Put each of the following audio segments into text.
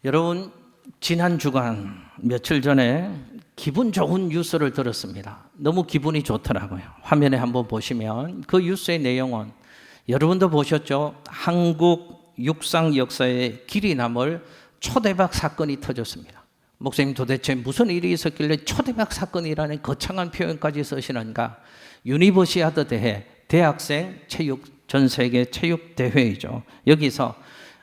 여러분, 지난 주간 며칠 전에 기분 좋은 뉴스를 들었습니다. 너무 기분이 좋더라고요. 화면에 한번 보시면 그 뉴스의 내용은 여러분도 보셨죠? 한국 육상 역사에 길이 남을 초대박 사건이 터졌습니다. 목사님, 도대체 무슨 일이 있었길래 초대박 사건이라는 거창한 표현까지 쓰시는가? 유니버시아드 대회, 대학생 체육 전 세계 체육 대회이죠. 여기서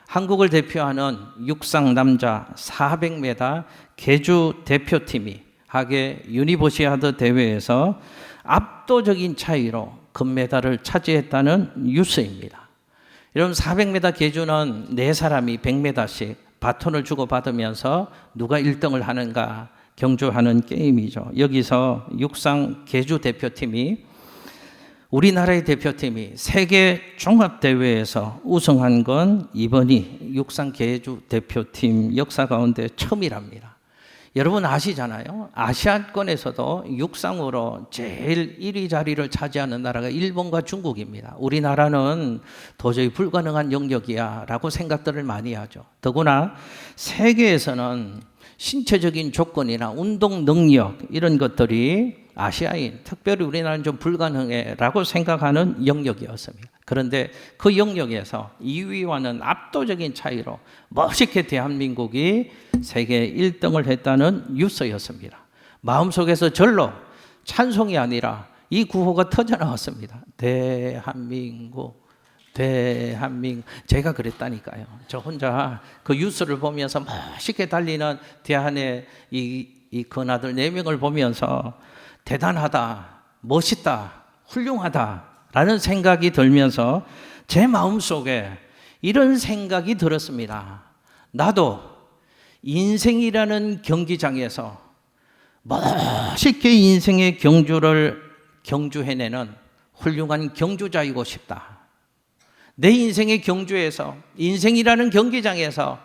한국을 대표하는 육상 남자 400m 계주 대표팀이 하계 유니버시아드 대회에서 압도적인 차이로 금메달을 차지했다는 뉴스입니다. 여러분, 400m 계주는 4사람이 100m씩 바톤을 주고받으면서 누가 1등을 하는가 경주하는 게임이죠. 여기서 육상 계주 대표팀이 우리나라의 대표팀이 세계 종합대회에서 우승한 건 이번이 육상 계주 대표팀 역사 가운데 처음이랍니다. 여러분 아시잖아요. 아시아권에서도 육상으로 제일 1위 자리를 차지하는 나라가 일본과 중국입니다. 우리나라는 도저히 불가능한 영역이야 라고 생각들을 많이 하죠. 더구나 세계에서는 신체적인 조건이나 운동 능력 이런 것들이 아시아인, 특별히 우리나라는 좀 불가능해 라고 생각하는 영역이었습니다. 그런데 그 영역에서 2위와는 압도적인 차이로 멋있게 대한민국이 세계 1등을 했다는 뉴스였습니다. 마음속에서 절로 찬송이 아니라 이 구호가 터져나왔습니다. 대한민국, 대한민국. 제가 그랬다니까요. 저 혼자 그 뉴스를 보면서 멋있게 달리는 대한의 이 큰아들 4명을 보면서 대단하다, 멋있다, 훌륭하다 라는 생각이 들면서 제 마음속에 이런 생각이 들었습니다. 나도 인생이라는 경기장에서 멋있게 인생의 경주를 경주해내는 훌륭한 경주자이고 싶다. 내 인생의 경주에서, 인생이라는 경기장에서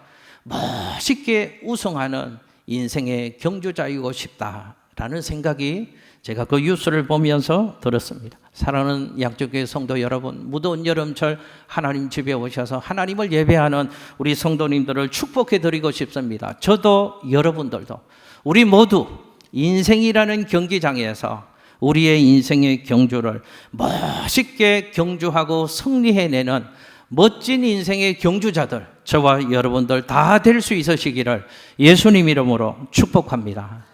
멋있게 우승하는 인생의 경주자이고 싶다 라는 생각이 제가 그 뉴스를 보면서 들었습니다. 사랑하는 양쪽교회 성도 여러분, 무더운 여름철 하나님 집에 오셔서 하나님을 예배하는 우리 성도님들을 축복해 드리고 싶습니다. 저도 여러분들도 우리 모두 인생이라는 경기장에서 우리의 인생의 경주를 멋있게 경주하고 승리해내는 멋진 인생의 경주자들, 저와 여러분들 다 될 수 있으시기를 예수님 이름으로 축복합니다.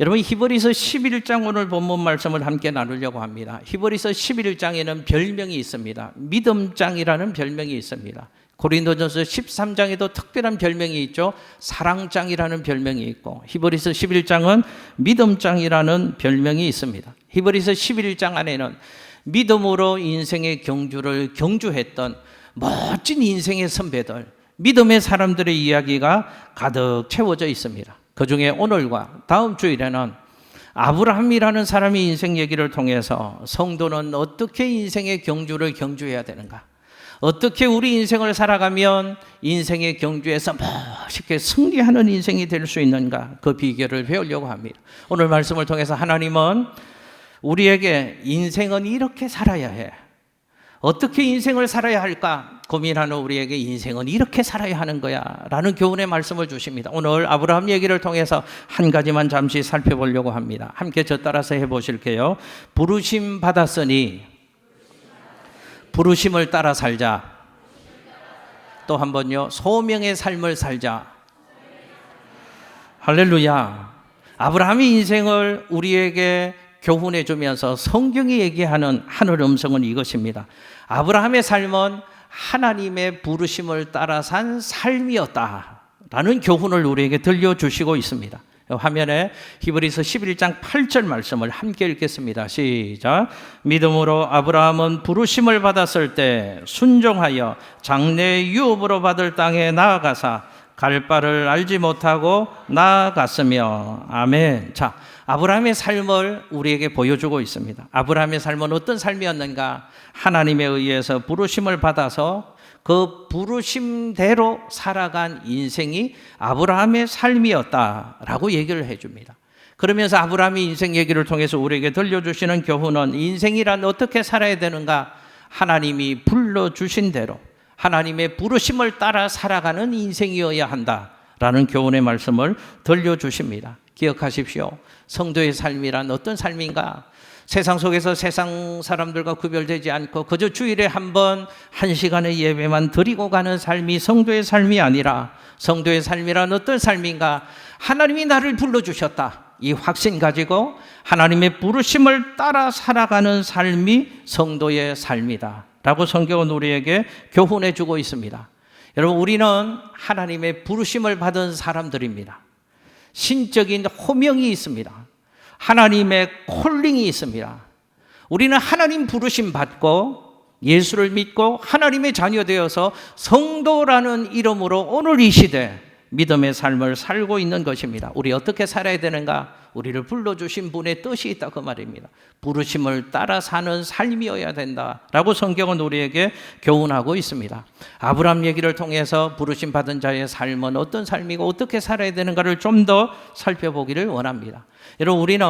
여러분, 히브리서 11장 오늘 본문 말씀을 함께 나누려고 합니다. 히브리서 11장에는 별명이 있습니다. 믿음장이라는 별명이 있습니다. 고린도전서 13장에도 특별한 별명이 있죠. 사랑장이라는 별명이 있고, 히브리서 11장은 믿음장이라는 별명이 있습니다. 히브리서 11장 안에는 믿음으로 인생의 경주를 경주했던 멋진 인생의 선배들, 믿음의 사람들의 이야기가 가득 채워져 있습니다. 그 중에 오늘과 다음 주일에는 아브라함이라는 사람의 인생 얘기를 통해서 성도는 어떻게 인생의 경주를 경주해야 되는가, 어떻게 우리 인생을 살아가면 인생의 경주에서 멋있게 승리하는 인생이 될 수 있는가, 그 비결을 배우려고 합니다. 오늘 말씀을 통해서 하나님은 우리에게 인생은 이렇게 살아야 해, 어떻게 인생을 살아야 할까 고민하는 우리에게 인생은 이렇게 살아야 하는 거야 라는 교훈의 말씀을 주십니다. 오늘 아브라함 얘기를 통해서 한 가지만 잠시 살펴보려고 합니다. 함께 저 따라서 해보실게요. 부르심 받았으니 부르심을 따라 살자. 또 한 번요. 소명의 삶을 살자. 할렐루야. 아브라함의 인생을 우리에게 교훈해 주면서 성경이 얘기하는 하늘 음성은 이것입니다. 아브라함의 삶은 하나님의 부르심을 따라 산 삶이었다라는 교훈을 우리에게 들려주시고 있습니다. 화면에 히브리서 11장 8절 말씀을 함께 읽겠습니다. 시작. 믿음으로 아브라함은 부르심을 받았을 때 순종하여 장래의 유업으로 받을 땅에 나아가사 갈 바를 알지 못하고 나아갔으며. 아멘. 자, 아브라함의 삶을 우리에게 보여주고 있습니다. 아브라함의 삶은 어떤 삶이었는가? 하나님에 의해서 부르심을 받아서 그 부르심대로 살아간 인생이 아브라함의 삶이었다라고 얘기를 해줍니다. 그러면서 아브라함의 인생 얘기를 통해서 우리에게 들려주시는 교훈은 인생이란 어떻게 살아야 되는가? 하나님이 불러주신 대로 하나님의 부르심을 따라 살아가는 인생이어야 한다 라는 교훈의 말씀을 들려주십니다. 기억하십시오. 성도의 삶이란 어떤 삶인가? 세상 속에서 세상 사람들과 구별되지 않고 그저 주일에 한 번, 한 시간의 예배만 드리고 가는 삶이 성도의 삶이 아니라 성도의 삶이란 어떤 삶인가? 하나님이 나를 불러주셨다. 이 확신 가지고 하나님의 부르심을 따라 살아가는 삶이 성도의 삶이다. 라고 성경은 우리에게 교훈해 주고 있습니다. 여러분, 우리는 하나님의 부르심을 받은 사람들입니다. 신적인 호명이 있습니다. 하나님의 콜링이 있습니다. 우리는 하나님 부르심 받고 예수를 믿고 하나님의 자녀 되어서 성도라는 이름으로 오늘 이 시대 믿음의 삶을 살고 있는 것입니다. 우리 어떻게 살아야 되는가? 우리를 불러주신 분의 뜻이 있다 그 말입니다. 부르심을 따라 사는 삶이어야 된다라고 성경은 우리에게 교훈하고 있습니다. 아브라함 얘기를 통해서 부르심 받은 자의 삶은 어떤 삶이고 어떻게 살아야 되는가를 좀 더 살펴보기를 원합니다. 여러분, 우리는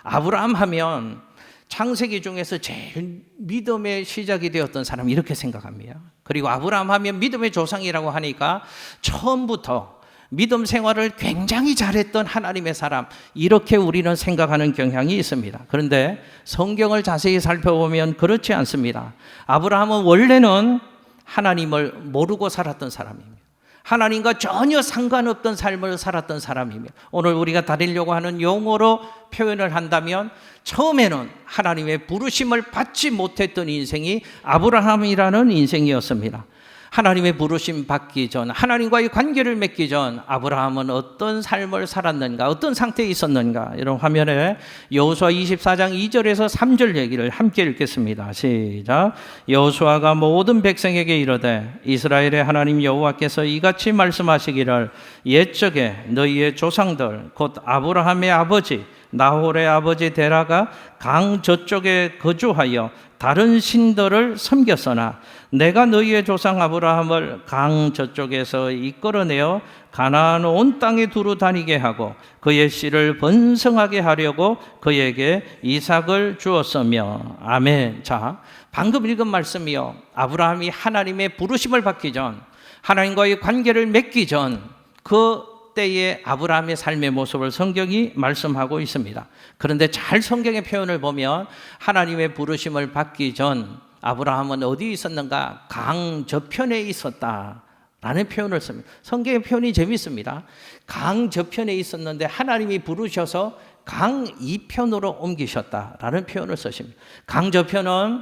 아브라함 하면 창세기 중에서 제일 믿음의 시작이 되었던 사람 이렇게 생각합니다. 그리고 아브라함 하면 믿음의 조상이라고 하니까 처음부터 믿음 생활을 굉장히 잘했던 하나님의 사람 이렇게 우리는 생각하는 경향이 있습니다. 그런데 성경을 자세히 살펴보면 그렇지 않습니다. 아브라함은 원래는 하나님을 모르고 살았던 사람입니다. 하나님과 전혀 상관없던 삶을 살았던 사람입니다. 오늘 우리가 다루려고 하는 용어로 표현을 한다면 처음에는 하나님의 부르심을 받지 못했던 인생이 아브라함이라는 인생이었습니다. 하나님의 부르심 받기 전, 하나님과의 관계를 맺기 전 아브라함은 어떤 삶을 살았는가, 어떤 상태에 있었는가? 이런 화면에 여호수아 24장 2절에서 3절 얘기를 함께 읽겠습니다. 시작. 여호수아가 모든 백성에게 이르되 이스라엘의 하나님 여호와께서 이같이 말씀하시기를 옛적에 너희의 조상들 곧 아브라함의 아버지 나홀의 아버지 데라가 강 저쪽에 거주하여 다른 신들을 섬겼으나 내가 너희의 조상 아브라함을 강 저쪽에서 이끌어내어 가나안 온 땅에 두루 다니게 하고 그의 씨를 번성하게 하려고 그에게 이삭을 주었으며. 아멘. 자, 방금 읽은 말씀이요, 아브라함이 하나님의 부르심을 받기 전, 하나님과의 관계를 맺기 전 그 때의 아브라함의 삶의 모습을 성경이 말씀하고 있습니다. 그런데 잘 성경의 표현을 보면 하나님의 부르심을 받기 전 아브라함은 어디 있었는가? 강 저편에 있었다라는 표현을 씁니다. 성경의 표현이 재밌습니다. 강 저편에 있었는데 하나님이 부르셔서 강 이편으로 옮기셨다라는 표현을 쓰십니다. 강 저편은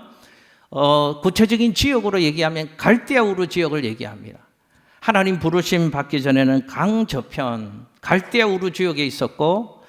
구체적인 지역으로 얘기하면 갈대아 우르 지역을 얘기합니다. 하나님 부르심 받기 전에는 강 저편 갈대아 우르 지역에 있었고,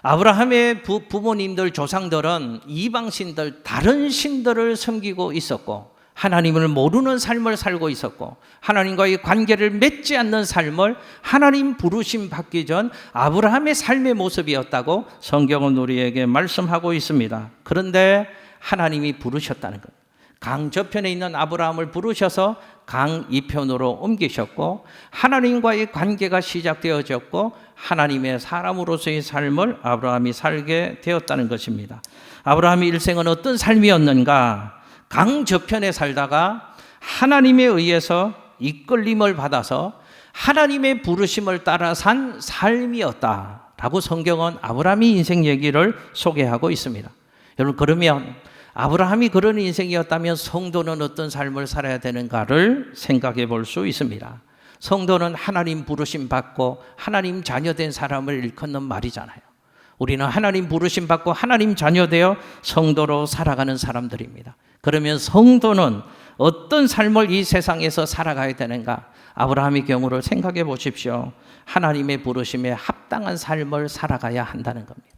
아브라함의 부모님들 조상들은 이방신들 다른 신들을 섬기고 있었고 하나님을 모르는 삶을 살고 있었고 하나님과의 관계를 맺지 않는 삶을 하나님 부르심 받기 전 아브라함의 삶의 모습이었다고 성경은 우리에게 말씀하고 있습니다. 그런데 하나님이 부르셨다는 것, 강 저편에 있는 아브라함을 부르셔서 강 이편으로 옮기셨고 하나님과의 관계가 시작되어졌고 하나님의 사람으로서의 삶을 아브라함이 살게 되었다는 것입니다. 아브라함의 일생은 어떤 삶이었는가? 강 저편에 살다가 하나님에 의해서 이끌림을 받아서 하나님의 부르심을 따라 산 삶이었다라고 성경은 아브라함의 인생 얘기를 소개하고 있습니다. 여러분, 그러면 아브라함이 그런 인생이었다면 성도는 어떤 삶을 살아야 되는가를 생각해 볼 수 있습니다. 성도는 하나님 부르심 받고 하나님 자녀된 사람을 일컫는 말이잖아요. 우리는 하나님 부르심 받고 하나님 자녀되어 성도로 살아가는 사람들입니다. 그러면 성도는 어떤 삶을 이 세상에서 살아가야 되는가? 아브라함의 경우를 생각해 보십시오. 하나님의 부르심에 합당한 삶을 살아가야 한다는 겁니다.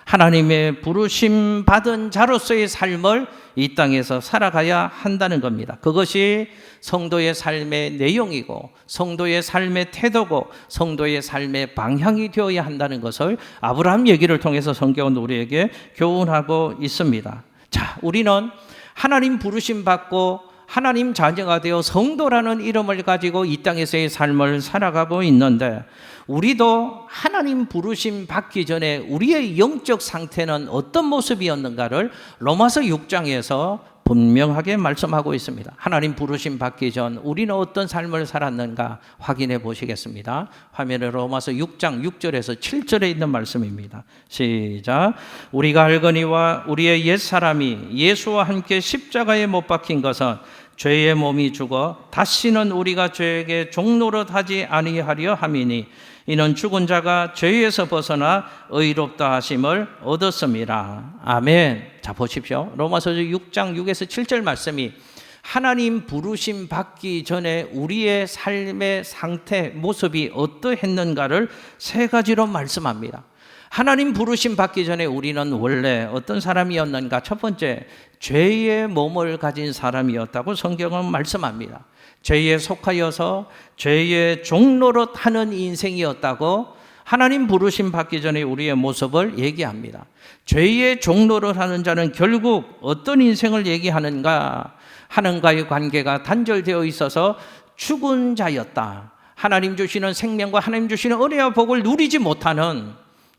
하나님의 부르심 받은 자로서의 삶을 이 땅에서 살아가야 한다는 겁니다. 그것이 성도의 삶의 내용이고 성도의 삶의 태도고 성도의 삶의 방향이 되어야 한다는 것을 아브라함 얘기를 통해서 성경은 우리에게 교훈하고 있습니다. 자, 우리는 하나님 부르심 받고 하나님 자녀가 되어 성도라는 이름을 가지고 이 땅에서의 삶을 살아가고 있는데, 우리도 하나님 부르심 받기 전에 우리의 영적 상태는 어떤 모습이었는가를 로마서 6장에서 분명하게 말씀하고 있습니다. 하나님 부르심 받기 전 우리는 어떤 삶을 살았는가 확인해 보시겠습니다. 화면에 로마서 6장 6절에서 7절에 있는 말씀입니다. 시작. 우리가 알거니와 우리의 옛사람이 예수와 함께 십자가에 못 박힌 것은 죄의 몸이 죽어 다시는 우리가 죄에게 종노릇하지 아니하려 함이니 이는 죽은 자가 죄에서 벗어나 의롭다 하심을 얻었습니다. 아멘. 자, 보십시오. 로마서 6장 6에서 7절 말씀이 하나님 부르심 받기 전에 우리의 삶의 상태, 모습이 어떠했는가를 세 가지로 말씀합니다. 하나님 부르심 받기 전에 우리는 원래 어떤 사람이었는가? 첫 번째, 죄의 몸을 가진 사람이었다고 성경은 말씀합니다. 죄에 속하여서 죄의 종노릇 하는 인생이었다고 하나님 부르심 받기 전에 우리의 모습을 얘기합니다. 죄의 종노릇 하는 자는 결국 어떤 인생을 얘기하는가? 하나님과의 관계가 단절되어 있어서 죽은 자였다. 하나님 주시는 생명과 하나님 주시는 은혜와 복을 누리지 못하는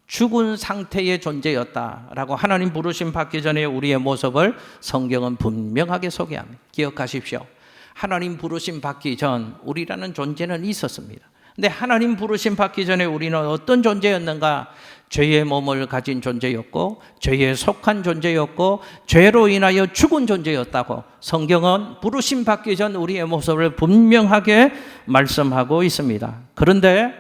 죽은 상태의 존재였다라고 하나님 부르심 받기 전에 우리의 모습을 성경은 분명하게 소개합니다. 기억하십시오. 하나님 부르심 받기 전 우리라는 존재는 있었습니다. 근데 하나님 부르심 받기 전에 우리는 어떤 존재였는가? 죄의 몸을 가진 존재였고 죄에 속한 존재였고 죄로 인하여 죽은 존재였다고 성경은 부르심 받기 전 우리의 모습을 분명하게 말씀하고 있습니다. 그런데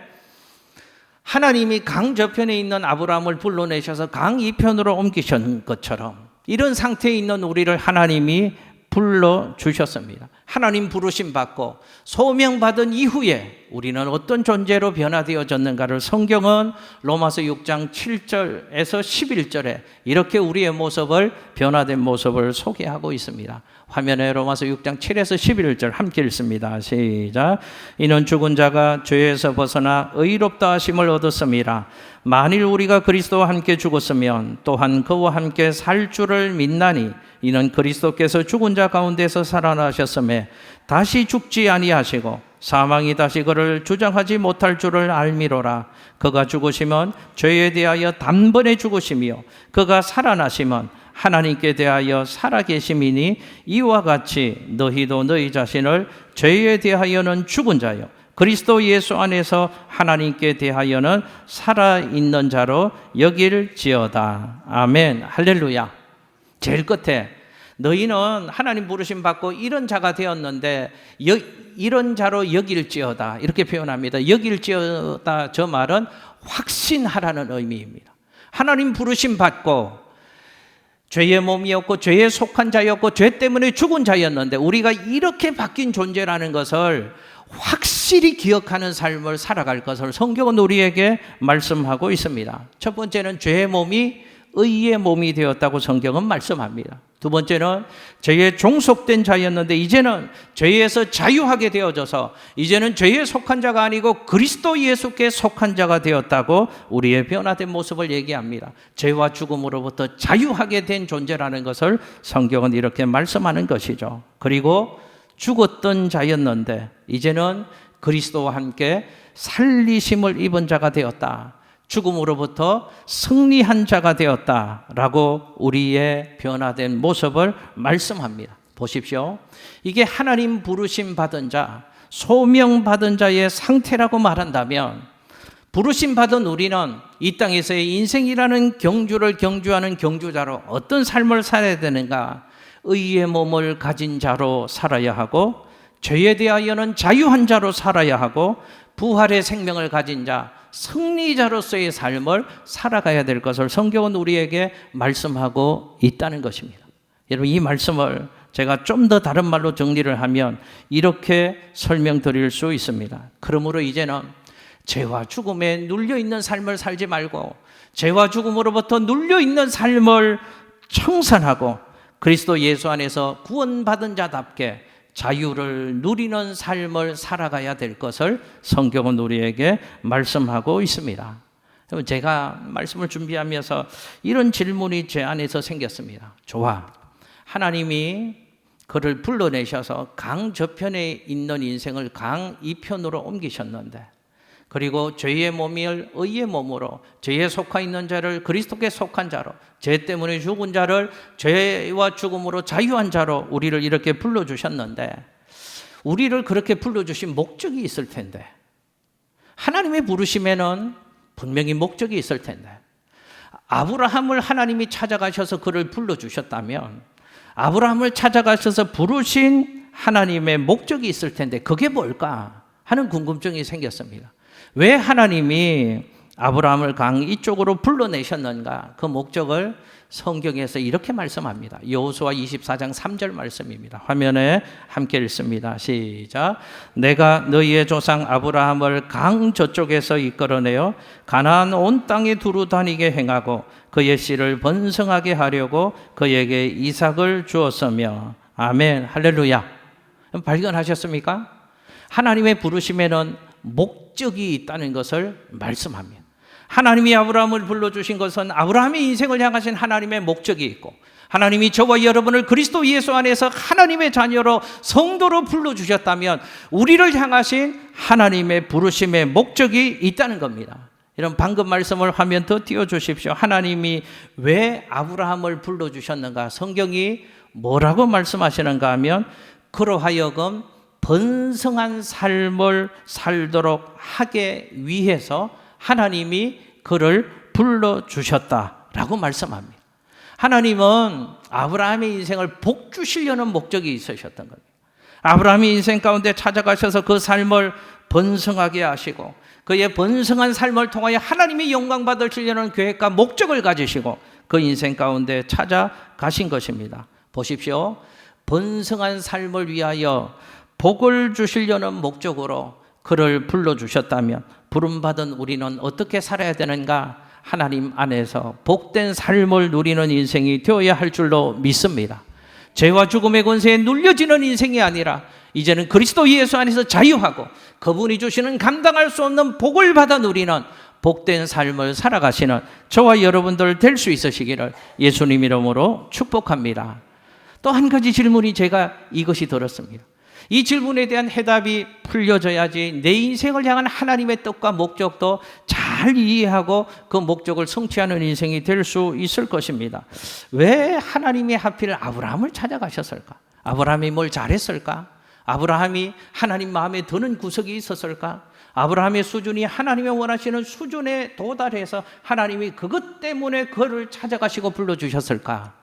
하나님이 강 저편에 있는 아브라함을 불러내셔서 강 이편으로 옮기신 것처럼 이런 상태에 있는 우리를 하나님이 불러주셨습니다. 하나님 부르심 받고 소명받은 이후에 우리는 어떤 존재로 변화되어졌는가를 성경은 로마서 6장 7절에서 11절에 이렇게 우리의 모습을 변화된 모습을 소개하고 있습니다. 화면에 로마서 6장 7에서 11절 함께 읽습니다. 시작. 이는 죽은 자가 죄에서 벗어나 의롭다 하심을 얻었음이라. 만일 우리가 그리스도와 함께 죽었으면 또한 그와 함께 살 줄을 믿나니 이는 그리스도께서 죽은 자 가운데서 살아나셨음에 다시 죽지 아니하시고 사망이 다시 그를 주장하지 못할 줄을 알미로라. 그가 죽으시면 죄에 대하여 단번에 죽으시며 그가 살아나시면 하나님께 대하여 살아계심이니 이와 같이 너희도 너희 자신을 죄에 대하여는 죽은 자요 그리스도 예수 안에서 하나님께 대하여는 살아있는 자로 여길지어다. 아멘. 할렐루야. 제일 끝에 너희는 하나님 부르심 받고 이런 자가 되었는데 이런 자로 여길지어다 이렇게 표현합니다. 여길지어다 저 말은 확신하라는 의미입니다. 하나님 부르심 받고 죄의 몸이었고 죄에 속한 자였고 죄 때문에 죽은 자였는데 우리가 이렇게 바뀐 존재라는 것을 확실히 기억하는 삶을 살아갈 것을 성경은 우리에게 말씀하고 있습니다. 첫 번째는 죄의 몸이 의의 몸이 되었다고 성경은 말씀합니다. 두 번째는 죄에 종속된 자였는데 이제는 죄에서 자유하게 되어져서 이제는 죄에 속한 자가 아니고 그리스도 예수께 속한 자가 되었다고 우리의 변화된 모습을 얘기합니다. 죄와 죽음으로부터 자유하게 된 존재라는 것을 성경은 이렇게 말씀하는 것이죠. 그리고 죽었던 자였는데 이제는 그리스도와 함께 살리심을 입은 자가 되었다. 죽음으로부터 승리한 자가 되었다라고 우리의 변화된 모습을 말씀합니다. 보십시오. 이게 하나님 부르심 받은 자, 소명 받은 자의 상태라고 말한다면 부르심 받은 우리는 이 땅에서의 인생이라는 경주를 경주하는 경주자로 어떤 삶을 살아야 되는가? 의의 몸을 가진 자로 살아야 하고 죄에 대하여는 자유한 자로 살아야 하고 부활의 생명을 가진 자, 승리자로서의 삶을 살아가야 될 것을 성경은 우리에게 말씀하고 있다는 것입니다. 여러분 이 말씀을 제가 좀 더 다른 말로 정리를 하면 이렇게 설명드릴 수 있습니다. 그러므로 이제는 죄와 죽음에 눌려있는 삶을 살지 말고 죄와 죽음으로부터 눌려있는 삶을 청산하고 그리스도 예수 안에서 구원받은 자답게 자유를 누리는 삶을 살아가야 될 것을 성경은 우리에게 말씀하고 있습니다. 제가 말씀을 준비하면서 이런 질문이 제 안에서 생겼습니다. 좋아. 하나님이 그를 불러내셔서 강 저편에 있는 인생을 강 이편으로 옮기셨는데 그리고 죄의 몸을 의의 몸으로, 죄에 속하 있는 자를 그리스도께 속한 자로, 죄 때문에 죽은 자를 죄와 죽음으로 자유한 자로 우리를 이렇게 불러주셨는데, 우리를 그렇게 불러주신 목적이 있을 텐데, 하나님의 부르심에는 분명히 목적이 있을 텐데, 아브라함을 하나님이 찾아가셔서 그를 불러주셨다면 아브라함을 찾아가셔서 부르신 하나님의 목적이 있을 텐데 그게 뭘까 하는 궁금증이 생겼습니다. 왜 하나님이 아브라함을 강 이쪽으로 불러내셨는가? 그 목적을 성경에서 이렇게 말씀합니다. 여호수아 24장 3절 말씀입니다. 화면에 함께 읽습니다. 시작. 내가 너희의 조상 아브라함을 강 저쪽에서 이끌어내어 가나안 온 땅에 두루 다니게 행하고 그의 씨를 번성하게 하려고 그에게 이삭을 주었으며. 아멘. 할렐루야. 발견하셨습니까? 하나님의 부르심에는 목적이 있다는 것을 말씀합니다. 하나님이 아브라함을 불러주신 것은 아브라함의 인생을 향하신 하나님의 목적이 있고, 하나님이 저와 여러분을 그리스도 예수 안에서 하나님의 자녀로 성도로 불러주셨다면 우리를 향하신 하나님의 부르심의 목적이 있다는 겁니다. 이런 방금 말씀을 화면 더 띄워주십시오. 하나님이 왜 아브라함을 불러주셨는가? 성경이 뭐라고 말씀하시는가 하면, 그러하여금 번성한 삶을 살도록 하기 위해서 하나님이 그를 불러주셨다라고 말씀합니다. 하나님은 아브라함의 인생을 복주시려는 목적이 있으셨던 겁니다. 아브라함의 인생 가운데 찾아가셔서 그 삶을 번성하게 하시고 그의 번성한 삶을 통하여 하나님이 영광 받으시려는 계획과 목적을 가지시고 그 인생 가운데 찾아가신 것입니다. 보십시오. 번성한 삶을 위하여 복을 주시려는 목적으로 그를 불러주셨다면 부름받은 우리는 어떻게 살아야 되는가? 하나님 안에서 복된 삶을 누리는 인생이 되어야 할 줄로 믿습니다. 죄와 죽음의 권세에 눌려지는 인생이 아니라 이제는 그리스도 예수 안에서 자유하고 그분이 주시는 감당할 수 없는 복을 받아 누리는 복된 삶을 살아가시는 저와 여러분들 될 수 있으시기를 예수님 이름으로 축복합니다. 또 한 가지 질문이 제가 이것이 들었습니다. 이 질문에 대한 해답이 풀려져야지 내 인생을 향한 하나님의 뜻과 목적도 잘 이해하고 그 목적을 성취하는 인생이 될 수 있을 것입니다. 왜 하나님이 하필 아브라함을 찾아가셨을까? 아브라함이 뭘 잘했을까? 아브라함이 하나님 마음에 드는 구석이 있었을까? 아브라함의 수준이 하나님이 원하시는 수준에 도달해서 하나님이 그것 때문에 그를 찾아가시고 불러주셨을까?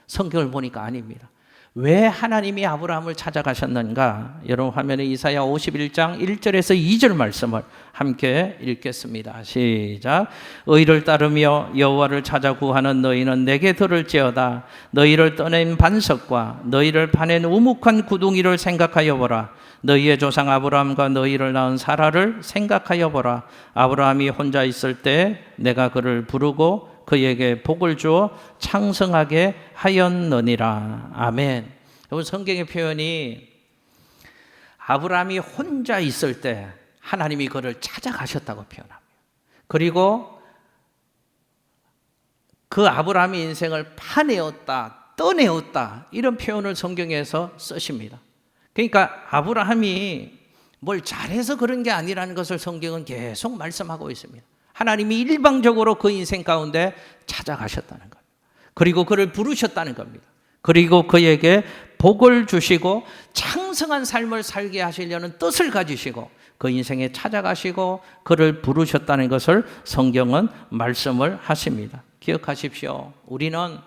성경을 보니까 아닙니다. 왜 하나님이 아브라함을 찾아가셨는가? 여러분 화면에 이사야 51장 1절에서 2절 말씀을 함께 읽겠습니다. 시작. 의를 따르며 여호와를 찾아 구하는 너희는 내게 들을지어다. 너희를 떠낸 반석과 너희를 파낸 우묵한 구덩이를 생각하여 보라. 너희의 조상 아브라함과 너희를 낳은 사라를 생각하여 보라. 아브라함이 혼자 있을 때 내가 그를 부르고 그에게 복을 주어 창성하게 하였느니라. 아멘. 여러분 성경의 표현이 아브라함이 혼자 있을 때 하나님이 그를 찾아가셨다고 표현합니다. 그리고 그 아브라함의 인생을 파내었다, 떠내었다 이런 표현을 성경에서 쓰십니다. 그러니까 아브라함이 뭘 잘해서 그런 게 아니라는 것을 성경은 계속 말씀하고 있습니다. 하나님이 일방적으로 그 인생 가운데 찾아가셨다는 겁니다. 그리고 그를 부르셨다는 겁니다. 그리고 그에게 복을 주시고 창성한 삶을 살게 하시려는 뜻을 가지시고 그 인생에 찾아가시고 그를 부르셨다는 것을 성경은 말씀을 하십니다. 기억하십시오. 우리는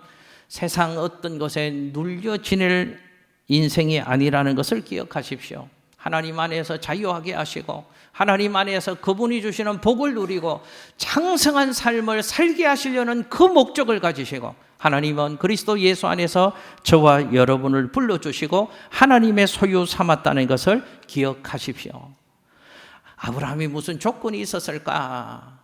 세상 어떤 것에 눌려 지낼 인생이 아니라는 것을 기억하십시오. 하나님 안에서 자유하게 하시고 하나님 안에서 그분이 주시는 복을 누리고 창성한 삶을 살게 하시려는 그 목적을 가지시고 하나님은 그리스도 예수 안에서 저와 여러분을 불러주시고 하나님의 소유 삼았다는 것을 기억하십시오. 아브라함이 무슨 조건이 있었을까?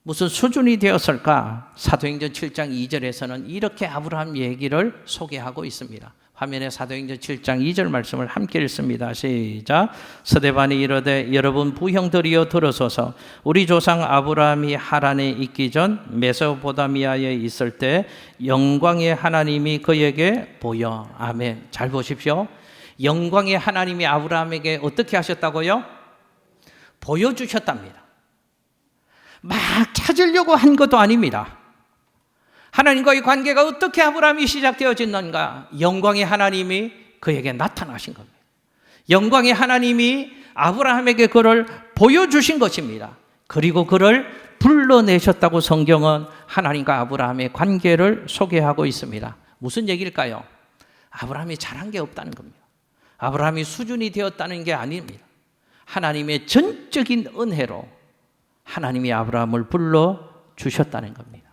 무슨 수준이 되었을까? 사도행전 7장 2절에서는 이렇게 아브라함 얘기를 소개하고 있습니다. 화면에 사도행전 7장 2절 말씀을 함께 읽습니다. 시작. 스데반이 이르되 여러분 부형들이여 들으소서. 우리 조상 아브라함이 하란에 있기 전 메소포타미아에 있을 때 영광의 하나님이 그에게 보여. 아멘. 잘 보십시오. 영광의 하나님이 아브라함에게 어떻게 하셨다고요? 보여주셨답니다. 막 찾으려고 한 것도 아닙니다. 하나님과의 관계가 어떻게 아브라함이 시작되어졌는가? 영광의 하나님이 그에게 나타나신 겁니다. 영광의 하나님이 아브라함에게 그를 보여주신 것입니다. 그리고 그를 불러내셨다고 성경은 하나님과 아브라함의 관계를 소개하고 있습니다. 무슨 얘기일까요? 아브라함이 잘한 게 없다는 겁니다. 아브라함이 수준이 되었다는 게 아닙니다. 하나님의 전적인 은혜로 하나님이 아브라함을 불러주셨다는 겁니다.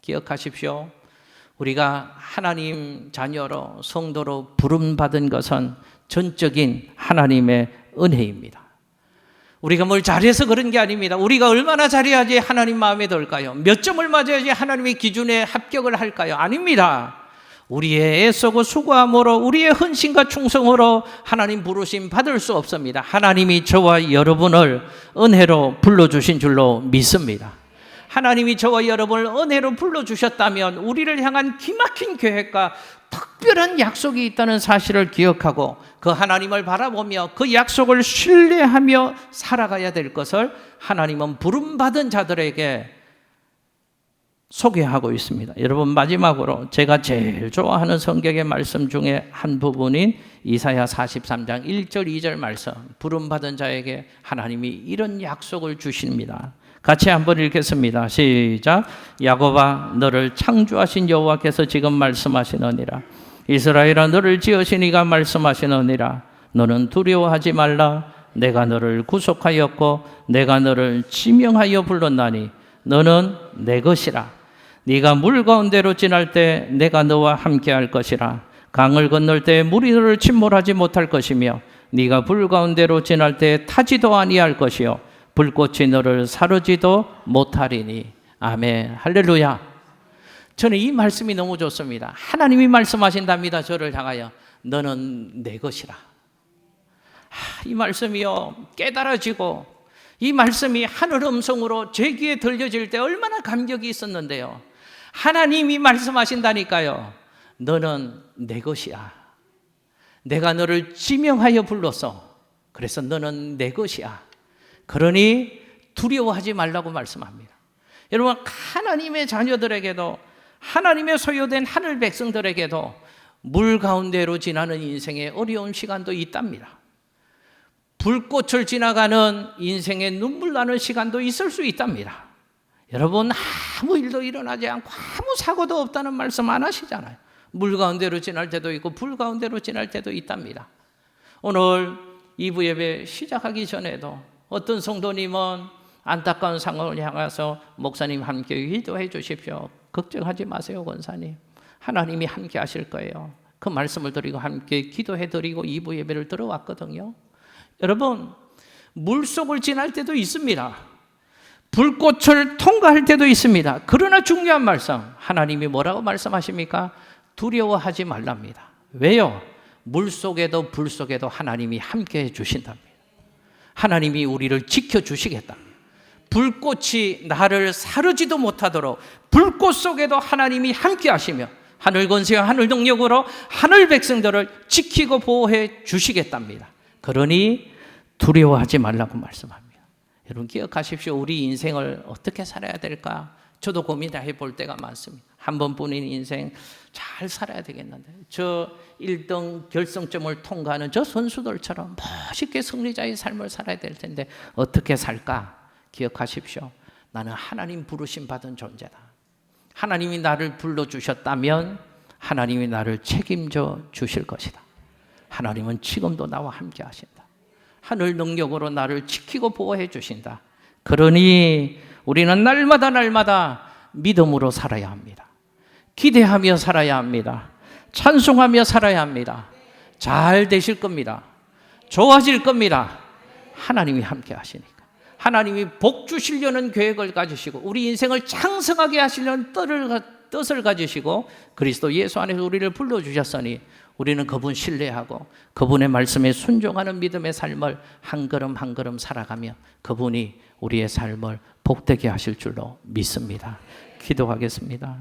기억하십시오. 우리가 하나님 자녀로 성도로 부름받은 것은 전적인 하나님의 은혜입니다. 우리가 뭘 잘해서 그런 게 아닙니다. 우리가 얼마나 잘해야지 하나님 마음에 들까요? 몇 점을 맞아야지 하나님의 기준에 합격을 할까요? 아닙니다. 우리의 애쓰고 수고함으로 우리의 헌신과 충성으로 하나님 부르심 받을 수 없습니다. 하나님이 저와 여러분을 은혜로 불러주신 줄로 믿습니다. 하나님이 저와 여러분을 은혜로 불러주셨다면 우리를 향한 기막힌 계획과 특별한 약속이 있다는 사실을 기억하고 그 하나님을 바라보며 그 약속을 신뢰하며 살아가야 될 것을 하나님은 부름받은 자들에게 소개하고 있습니다. 여러분, 마지막으로 제가 제일 좋아하는 성경의 말씀 중에 한 부분인 이사야 43장 1절 2절 말씀, 부름받은 자에게 하나님이 이런 약속을 주십니다. 같이 한번 읽겠습니다. 시작. 야곱아, 너를 창조하신 여호와께서 지금 말씀하시느니라. 이스라엘아, 너를 지으신 이가 말씀하시느니라. 너는 두려워하지 말라. 내가 너를 구속하였고 내가 너를 지명하여 불렀나니 너는 내 것이라. 네가 물 가운데로 지날 때 내가 너와 함께 할 것이라. 강을 건널 때 물이 너를 침몰하지 못할 것이며 네가 불 가운데로 지날 때 타지도 아니할 것이요 불꽃이 너를 사르지도 못하리니. 아멘. 할렐루야. 저는 이 말씀이 너무 좋습니다. 하나님이 말씀하신답니다. 저를 향하여 너는 내 것이라. 이 말씀이요 깨달아지고 이 말씀이 하늘 음성으로 제 귀에 들려질 때 얼마나 감격이 있었는데요. 하나님이 말씀하신다니까요. 너는 내 것이야. 내가 너를 지명하여 불렀어. 그래서 너는 내 것이야. 그러니 두려워하지 말라고 말씀합니다. 여러분, 하나님의 자녀들에게도 하나님의 소유된 하늘 백성들에게도 물 가운데로 지나는 인생의 어려운 시간도 있답니다. 불꽃을 지나가는 인생의 눈물 나는 시간도 있을 수 있답니다. 여러분, 아무 일도 일어나지 않고 아무 사고도 없다는 말씀 안 하시잖아요. 물 가운데로 지날 때도 있고 불 가운데로 지날 때도 있답니다. 오늘 2부 예배 시작하기 전에도 어떤 성도님은 안타까운 상황을 향해서 목사님 함께 기도해 주십시오. 걱정하지 마세요, 권사님. 하나님이 함께 하실 거예요. 그 말씀을 드리고 함께 기도해 드리고 2부 예배를 들어왔거든요. 여러분, 물속을 지날 때도 있습니다. 불꽃을 통과할 때도 있습니다. 그러나 중요한 말씀, 하나님이 뭐라고 말씀하십니까? 두려워하지 말랍니다. 왜요? 물속에도 불속에도 하나님이 함께해 주신답니다. 하나님이 우리를 지켜주시겠다. 불꽃이 나를 사르지도 못하도록 불꽃 속에도 하나님이 함께 하시며 하늘 권세와 하늘 능력으로 하늘 백성들을 지키고 보호해 주시겠답니다. 그러니 두려워하지 말라고 말씀합니다. 여러분 기억하십시오. 우리 인생을 어떻게 살아야 될까? 저도 고민해 볼 때가 많습니다. 한 번뿐인 인생 잘 살아야 되겠는데 저 1등 결승점을 통과하는 저 선수들처럼 멋있게 승리자의 삶을 살아야 될 텐데 어떻게 살까? 기억하십시오. 나는 하나님 부르심 받은 존재다. 하나님이 나를 불러주셨다면 하나님이 나를 책임져 주실 것이다. 하나님은 지금도 나와 함께 하신다. 하늘 능력으로 나를 지키고 보호해 주신다. 그러니 우리는 날마다 믿음으로 살아야 합니다. 기대하며 살아야 합니다. 찬송하며 살아야 합니다. 잘 되실 겁니다. 좋아질 겁니다. 하나님이 함께 하시니까. 하나님이 복 주시려는 계획을 가지시고 우리 인생을 창성하게 하시려는 뜻을 가지시고 그리스도 예수 안에서 우리를 불러주셨으니 우리는 그분 신뢰하고 그분의 말씀에 순종하는 믿음의 삶을 한 걸음 한 걸음 살아가며 그분이 우리의 삶을 복되게 하실 줄로 믿습니다. 기도하겠습니다.